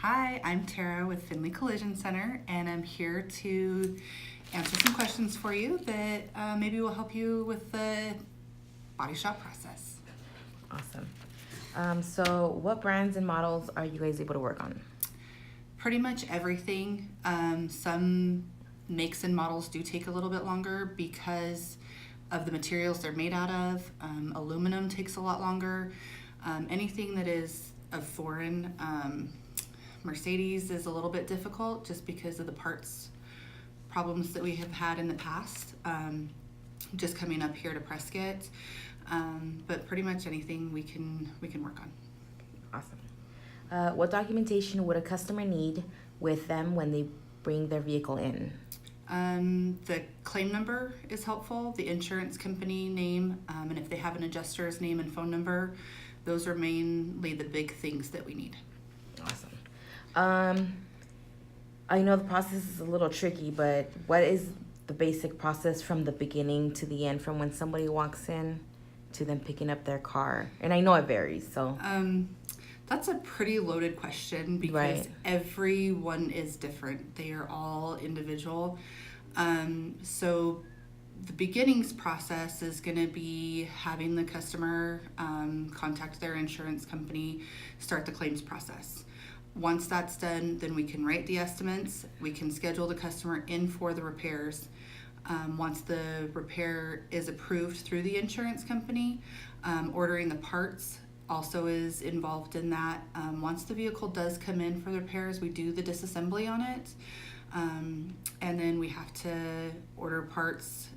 Hi, I'm Tara with Findlay Collision Center, and I'm here to answer some questions for you that maybe will help you with the body shop process. Awesome. So what brands and models are you guys able to work on? Pretty much everything. Some makes and models do take a little bit longer because of the materials they're made out of. Aluminum takes a lot longer. Anything that is of foreign, Mercedes is a little bit difficult just because of the parts problems that we have had in the past, just coming up here to Prescott. But pretty much anything we can work on. Awesome. What documentation would a customer need with them when they bring their vehicle in? The claim number is helpful, the insurance company name, and if they have an adjuster's name and phone number, those are mainly the big things that we need. Awesome. I know the process is a little tricky, but what is the basic process from the beginning to the end, from when somebody walks in to them picking up their car? And I know it varies, so. That's a pretty loaded question because Right. everyone is different. They are all individual. So the beginnings process is going to be having the customer contact their insurance company, start the claims process. Once that's done, then we can write the estimates. We can schedule the customer in for the repairs. Once the repair is approved through the insurance company, ordering the parts also is involved in that. Once the vehicle does come in for the repairs, we do the disassembly on it. And then we have to order parts,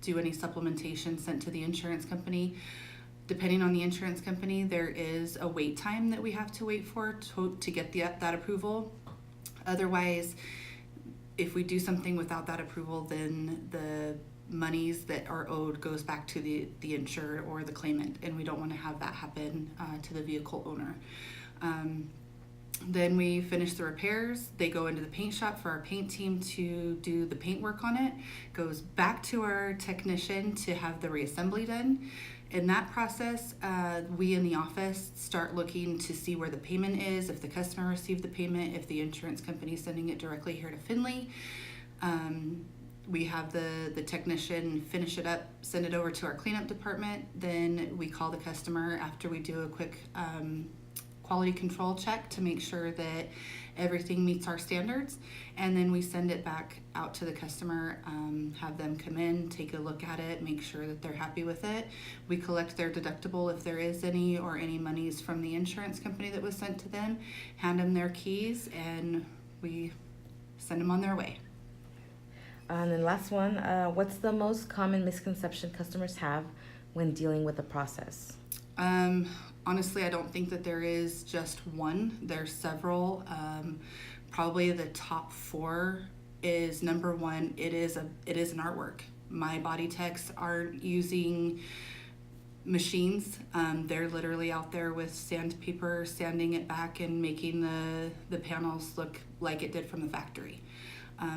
do any supplementation sent to the insurance company. Depending on the insurance company, there is a wait time that we have to wait for to get that approval. Otherwise, if we do something without that approval, then the monies that are owed goes back to the insured or the claimant, and we don't want to have that happen to the vehicle owner. Then we finish the repairs. They go into the paint shop for our paint team to do the paint work on it. Goes back to our technician to have the reassembly done. In that process, we in the office start looking to see where the payment is, if the customer received the payment, if the insurance company is sending it directly here to Findlay. We have the technician finish it up, send it over to our cleanup department. Then we call the customer after we do a quick quality control check to make sure that everything meets our standards, and then we send it back out to the customer, have them come in, take a look at it, make sure that they're happy with it. We collect their deductible if there is any, or any monies from the insurance company that was sent to them, hand them their keys, and we send them on their way. And then last one, what's the most common misconception customers have when dealing with the process? Honestly, I don't think that there is just one. There's several. Probably the top four is number one. It is an artwork. My body techs aren't using machines. They're literally out there with sandpaper, sanding it back and making the panels look like it did from the factory.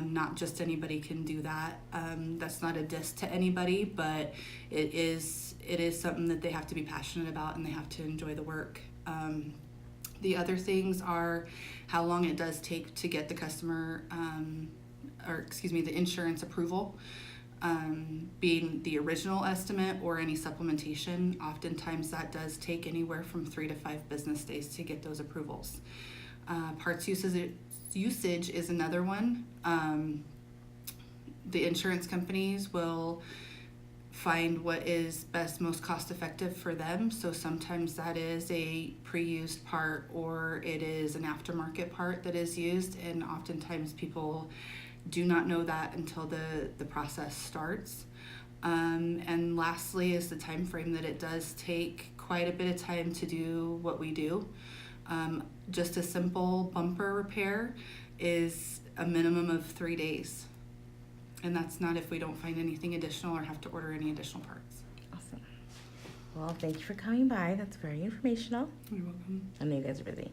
Not just anybody can do that. That's not a diss to anybody, but it is something that they have to be passionate about and they have to enjoy the work. The other things are how long it does take to get the the insurance approval. Being the original estimate or any supplementation, oftentimes that does take anywhere from 3 to 5 business days to get those approvals. Parts usage is another one. The insurance companies will find what is best, most cost effective for them. So sometimes that is a pre-used part or it is an aftermarket part that is used, and oftentimes people do not know that until the process starts. And lastly is the time frame that it does take quite a bit of time to do what we do. Just a simple bumper repair is a minimum of 3 days. And that's not if we don't find anything additional or have to order any additional parts. Awesome. Well, thank you for coming by. That's very informational. You're welcome. I know you guys are busy.